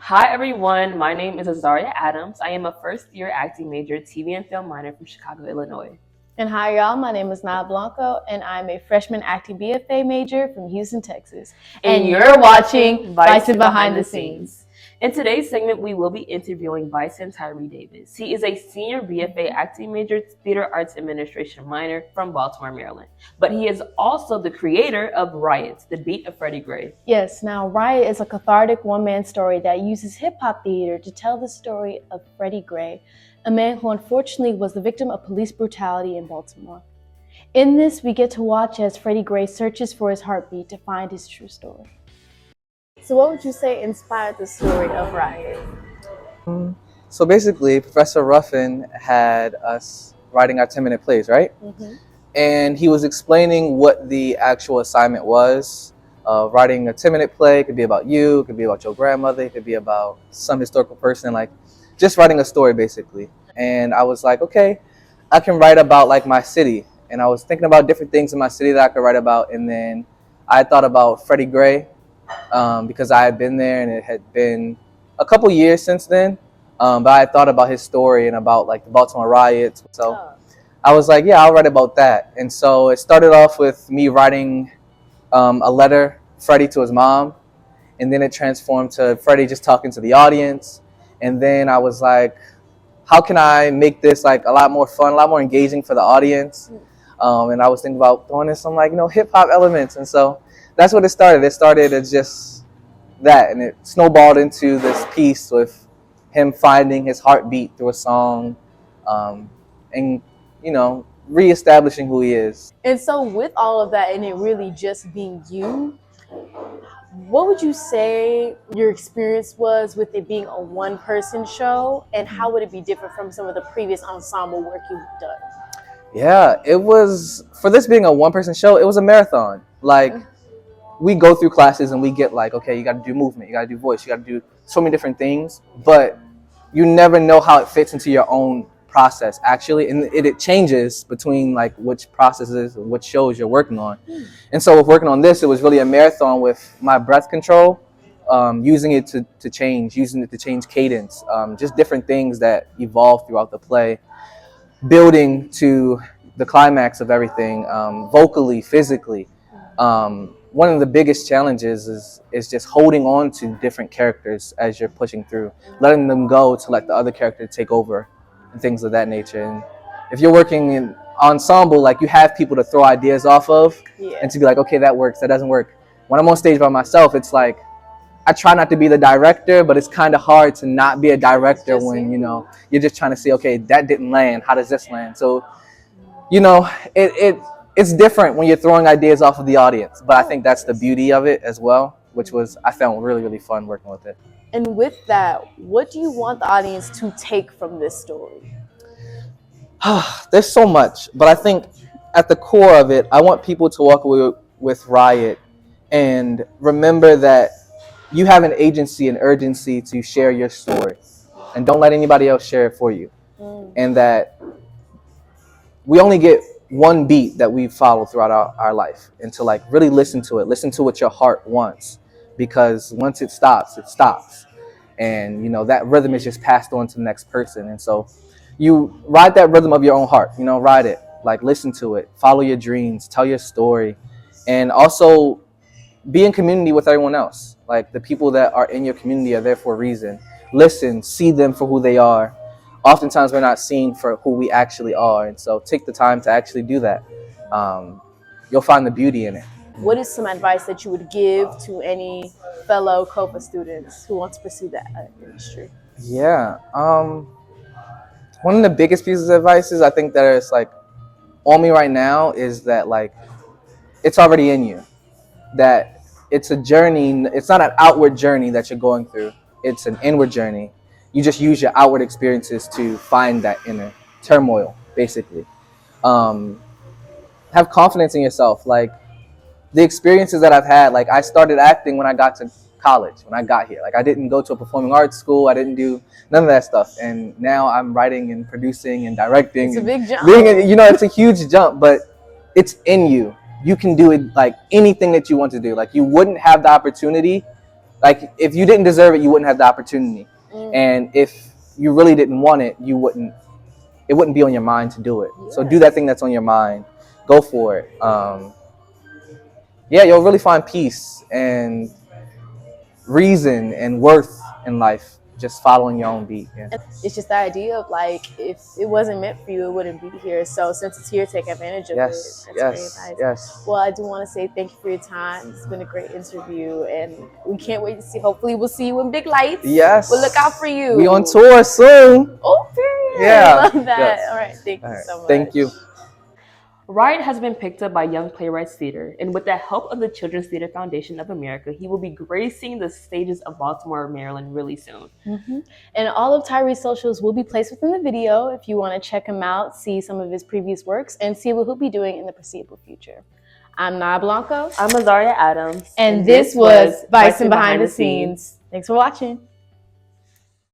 Hi everyone, my name is Azaria Adams. I am a first-year acting major, TV and film minor from Chicago, Illinois. And hi y'all, my name is Naya Blanco and I'm a freshman acting BFA major from Houston, Texas. And you're watching Bison Behind the Scenes. In today's segment, we will be interviewing Bison Tyree Davis. He is a senior BFA acting major, theater arts administration minor from Baltimore, Maryland. But he is also the creator of Riot, the Beat of Freddie Gray. Yes, now Riot is a cathartic one-man story that uses hip-hop theater to tell the story of Freddie Gray, a man who unfortunately was the victim of police brutality in Baltimore. In this, we get to watch as Freddie Gray searches for his heartbeat to find his true story. So what would you say inspired the story of Riot? So basically, Professor Ruffin had us writing our 10-minute plays, right? Mm-hmm. And he was explaining what the actual assignment was. Writing a 10-minute play, it could be about you, it could be about your grandmother, it could be about some historical person, like just writing a story basically. And I was like, okay, I can write about like my city. And I was thinking about different things in my city that I could write about. And then I thought about Freddie Gray because I had been there and it had been a couple years since then. But I thought about his story and about like the Baltimore riots. So I was like, yeah, I'll write about that. And so it started off with me writing a letter, Freddie to his mom. And then it transformed to Freddie just talking to the audience. And then I was like, how can I make this like a lot more fun, a lot more engaging for the audience? And I was thinking about throwing in some like, hip hop elements. And so that's what it started. It started as just that. And it snowballed into this piece with him finding his heartbeat through a song and, reestablishing who he is. And so with all of that and it really just being you, what would you say your experience was with it being a one-person show, and how would it be different from some of the previous ensemble work you've done? Yeah, it was, for this being a one-person show, it was a marathon. Like, we go through classes and we get like, okay, you got to do movement, you got to do voice, you got to do so many different things, but you never know how it fits into your own process actually, and it changes between like which processes and which shows you're working on. And so with working on this, it was really a marathon with my breath control, using it to change cadence, just different things that evolve throughout the play, building to the climax of everything, vocally, physically. One of the biggest challenges is just holding on to different characters as you're pushing through, letting them go to let the other character take over and things of that nature. And if you're working in ensemble, like you have people to throw ideas off of and to be like, okay, that works, that doesn't work. When I'm on stage by myself, it's like, I try not to be the director, but it's kind of hard to not be a director when, you're just trying to say, okay, that didn't land, how does this land? So, it's different when you're throwing ideas off of the audience, but I think that's the beauty of it as well, which was, I found really, really fun working with it. And with that, what do you want the audience to take from this story? There's so much, but I think at the core of it, I want people to walk away with Riot and remember that you have an agency and urgency to share your story, and don't let anybody else share it for you. And that we only get one beat that we follow throughout our life, and to like really listen to what your heart wants, because once it stops, and that rhythm is just passed on to the next person. And so you ride that rhythm of your own heart, ride it, like listen to it, follow your dreams, tell your story, and also be in community with everyone else. Like the people that are in your community are there for a reason. Listen, see them for who they are. Oftentimes we're not seen for who we actually are, and so take the time to actually do that. You'll find the beauty in it. What is some advice that you would give to any fellow COPA students who want to pursue that industry? Yeah, one of the biggest pieces of advice is, I think that it's like on me right now, is that like it's already in you, that it's a journey. It's not an outward journey that you're going through, it's an inward journey. You just use your outward experiences to find that inner turmoil, basically. Have confidence in yourself. Like the experiences that I've had, like I started acting when I got to college, when I got here. Like I didn't go to a performing arts school. I didn't do none of that stuff. And now I'm writing and producing and directing. It's a big jump. It's a huge jump, but it's in you. You can do it, like anything that you want to do. Like you wouldn't have the opportunity Like, if you didn't deserve it, you wouldn't have the opportunity. And if you really didn't want it, it wouldn't be on your mind to do it. Yes. So do that thing that's on your mind. Go for it. Yeah, you'll really find peace and reason and worth in life just following your own beat. Yeah. It's just the idea of like, if it wasn't meant for you, it wouldn't be here. So since it's here, take advantage of it. That's great advice. Yes. Well, I do want to say thank you for your time. It's been a great interview, and we can't wait to see. Hopefully, we'll see you in big lights. Yes. We'll look out for you. We on tour soon. Oh, period. Yeah. I love that. Yes. All right. Thank you so much. Thank you. Riot has been picked up by Young Playwrights Theater, and with the help of the Children's Theater Foundation of America, he will be gracing the stages of Baltimore, Maryland really soon. And all of Tyree's socials will be placed within the video if you want to check him out, see some of his previous works, and see what he'll be doing in the foreseeable future. I'm Naya Blanco. I'm Azaria Adams. And this was Bison Behind the Scenes. Thanks for watching.